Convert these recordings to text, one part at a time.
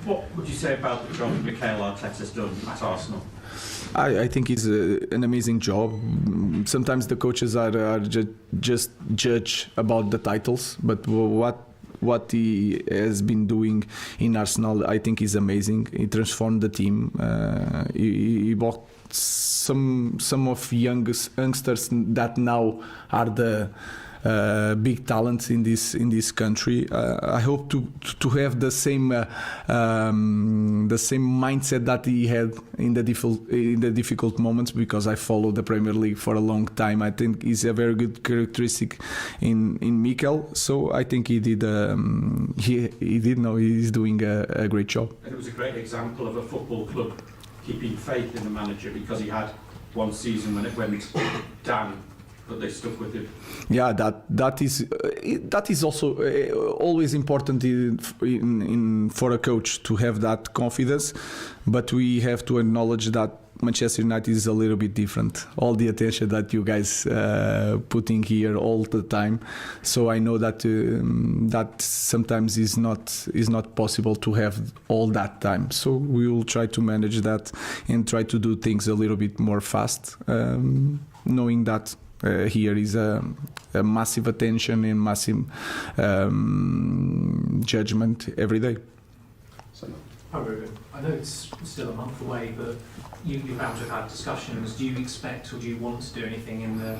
What would you say about the job Mikel Arteta's done at Arsenal? I think it's an amazing job. Sometimes the coaches are just judge about the titles, but what he has been doing in Arsenal, I think, is amazing. He transformed the team. He bought some of youngsters that now are the big talents in this country. I hope to have the same mindset that he had in the difficult moments, because I followed the Premier League for a long time. I think it's a very good characteristic in Mikel. So I think he's doing a great job. And it was a great example of a football club keeping faith in the manager, because he had one season when it went down, but they stuck with it. Yeah, that is also always important for a coach to have that confidence, but we have to acknowledge that Manchester United is a little bit different. All the attention that you guys putting here all the time, so I know that that sometimes is not possible to have all that time. So we will try to manage that and try to do things a little bit more fast, knowing that. Here is a massive attention and massive judgment every day. Hi Ruben, I know it's still a month away, but you're bound to have had discussions. Do you expect or do you want to do anything in the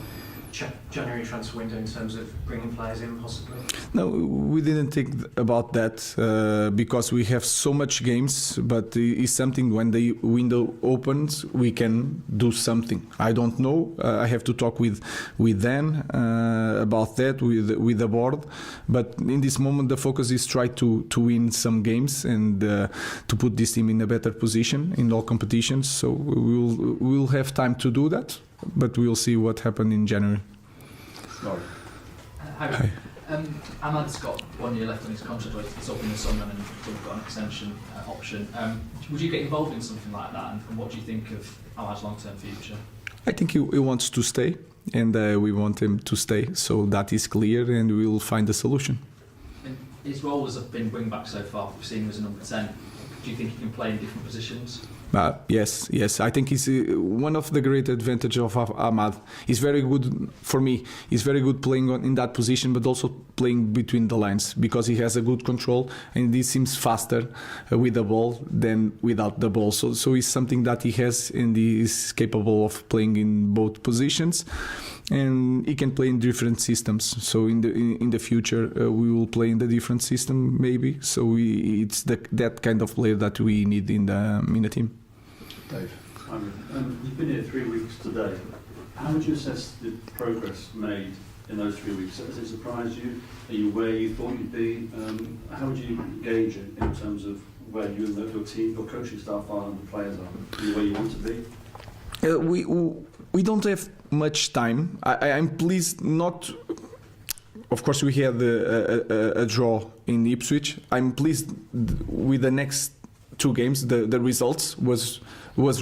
January transfer window in terms of bringing players in possibly? No, we didn't think about that because we have so much games, but it's something when the window opens we can do something. I don't know, I have to talk with Dan about that, with the board, but in this moment the focus is try to win some games and to put this team in a better position in all competitions. So we'll have time to do that, but we'll see what happens in January. Hi. Ahmad's got 1 year left on his contract, it's up in the summer, and we've got an extension option. Would you get involved in something like that, and what do you think of Ahmad's long-term future? I think he wants to stay, and we want him to stay, so that is clear, and we will find a solution. And his role has been wing-back so far. We've seen him as a number 10. Do you think he can play in different positions? Yes. I think he's one of the great advantages of Ahmad. He's very good, for me, he's very good playing in that position, but also playing between the lines, because he has a good control and he seems faster with the ball than without the ball. So it's something that he has, and he is capable of playing in both positions. And he can play in different systems. So in the future we will play in the different system maybe. So it's that kind of player that we need in the team. Dave, you've been here 3 weeks today. How would you assess the progress made in those 3 weeks? Has it surprised you? Are you where you thought you'd be? How would you gauge it in terms of where you and your team, your coaching staff are, and the players are? Are you where you want to be? We don't have much time. I'm pleased not. Of course, we had a draw in Ipswich. I'm pleased with the next 2 games. The results was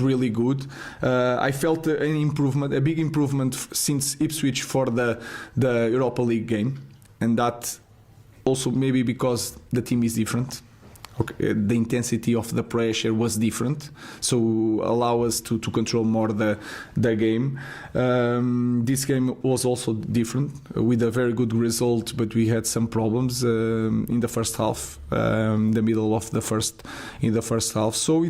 really good. I felt an improvement, a big improvement since Ipswich for the Europa League game, and that also maybe because the team is different. Okay, the intensity of the pressure was different, so allow us to control more the game. This game was also different with a very good result, but we had some problems in the first half, the middle of the first half. So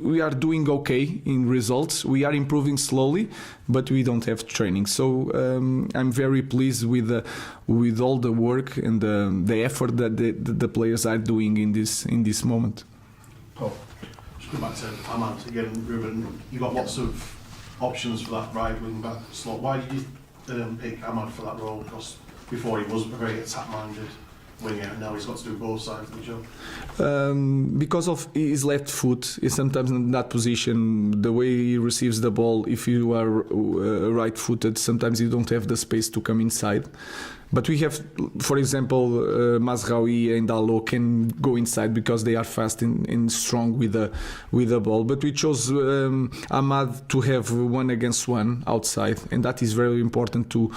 we are doing okay in results. We are improving slowly, but we don't have training. So I'm very pleased with all the work and the effort that the players are doing in this moment. Paul, just go back to Ahmad again, Ruben. You got lots of options for that right wing back slot. Why did you pick Ahmad for that role? Because before he was a very attack-minded winger, and now he's got to do both sides of the job. Because of his left foot, is sometimes in that position, the way he receives the ball, if you are right-footed, sometimes you don't have the space to come inside. But we have, for example, Mazraoui and Dalot can go inside because they are fast and strong with the ball. But we chose Ahmad to have 1-against-1 outside, and that is very important to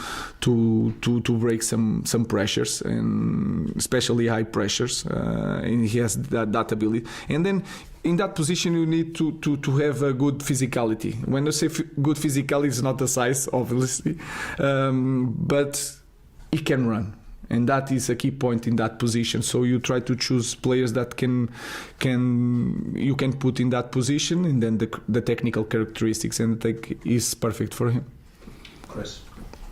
break some pressures, and especially high pressures. And he has that ability. And then in that position, you need to have a good physicality. When I say good physicality, it's not the size, obviously, but he can run, and that is a key point in that position. So you try to choose players that you can put in that position, and then the technical characteristics, and the tech is perfect for him. Chris.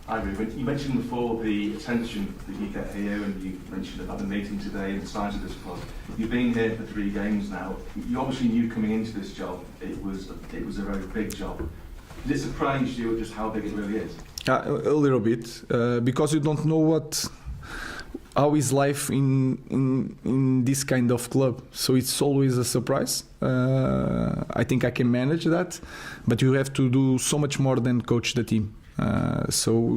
Hi, Ruben. You mentioned before the attention that you get here, and you mentioned about the meeting today and the size of this club. You've been here for 3 games now. You obviously knew coming into this job it was a very big job. Did it surprise you just how big it really is? A little bit, because you don't know how is life in this kind of club. So it's always a surprise. I think I can manage that, but you have to do so much more than coach the team. So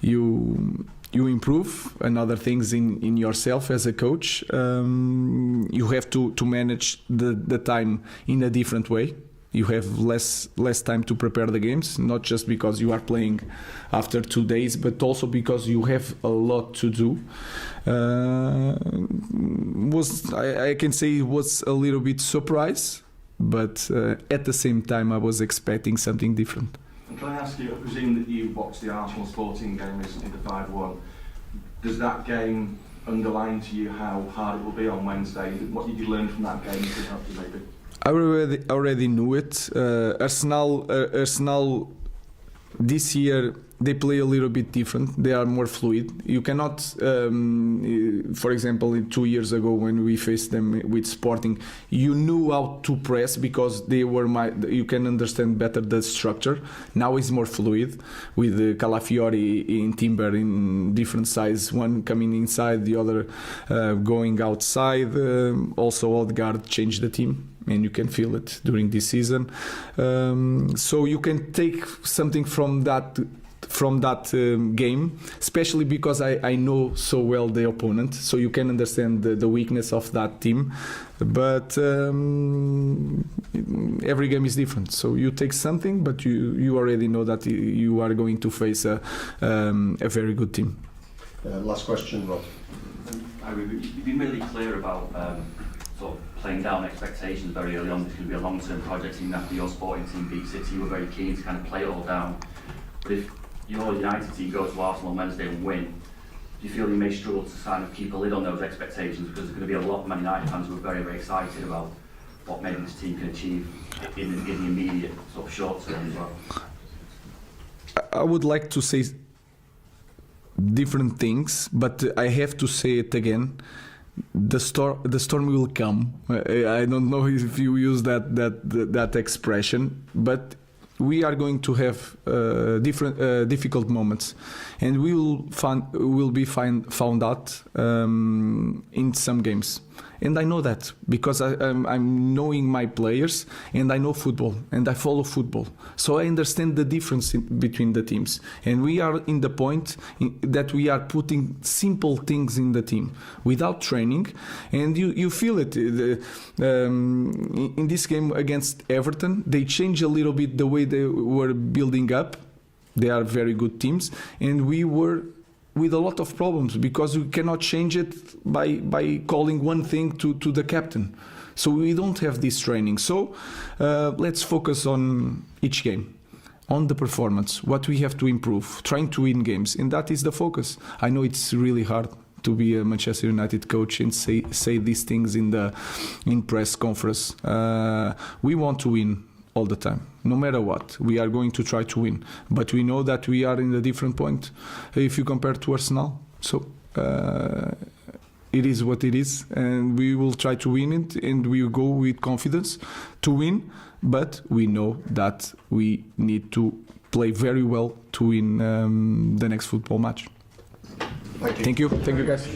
you improve and other things in yourself as a coach. You have to manage the time in a different way. You have less time to prepare the games, not just because you are playing after 2 days, but also because you have a lot to do. I can say it was a little bit surprise, but at the same time I was expecting something different. And can I ask you, I presume that you watched the Arsenal Sporting game recently, the 5-1. Does that game underline to you how hard it will be on Wednesday? What did you learn from that game that could help you maybe? I already knew it. Arsenal this year, they play a little bit different. They are more fluid. You cannot, for example, 2 years ago when we faced them with Sporting, you knew how to press because they were you can understand better the structure. Now it's more fluid with Calafiori in Timber in different size, one coming inside, the other going outside. Also, Odegaard changed the team, and you can feel it during this season. So you can take something from that game, especially because I know so well the opponent, so you can understand the weakness of that team. But every game is different, so you take something, but you already know that you are going to face a very good team. Last question, Rob. You've been really clear about sort of playing down expectations very early on. This is going to be a long-term project. Even after your Sporting team beat City, you were very keen to kind of play it all down. But if your United team go to Arsenal on Wednesday and win, do you feel you may struggle to kind of keep a lid on those expectations? Because there's going to be a lot of Man United fans who are very, very excited about what maybe this team can achieve in the immediate sort of short term as well. I would like to say different things, but I have to say it again. The storm will come. I don't know if you use that expression, but we are going to have difficult moments, and we will be found out in some games. And I know that because I'm knowing my players, and I know football, and I follow football. So I understand the difference between the teams. And we are in the point that we are putting simple things in the team without training. And you feel it. In this game against Everton, they changed a little bit the way they were building up. They are very good teams. And we were with a lot of problems because we cannot change it by calling one thing to the captain. So we don't have this training. So let's focus on each game, on the performance, what we have to improve, trying to win games, and that is the focus. I know it's really hard to be a Manchester United coach and say these things in press conference. We want to win all the time, no matter what. We are going to try to win, but we know that we are in a different point if you compare to Arsenal. So it is what it is, and we will try to win it, and we will go with confidence to win, but we know that we need to play very well to win the next football match. Thank you. Thank you guys.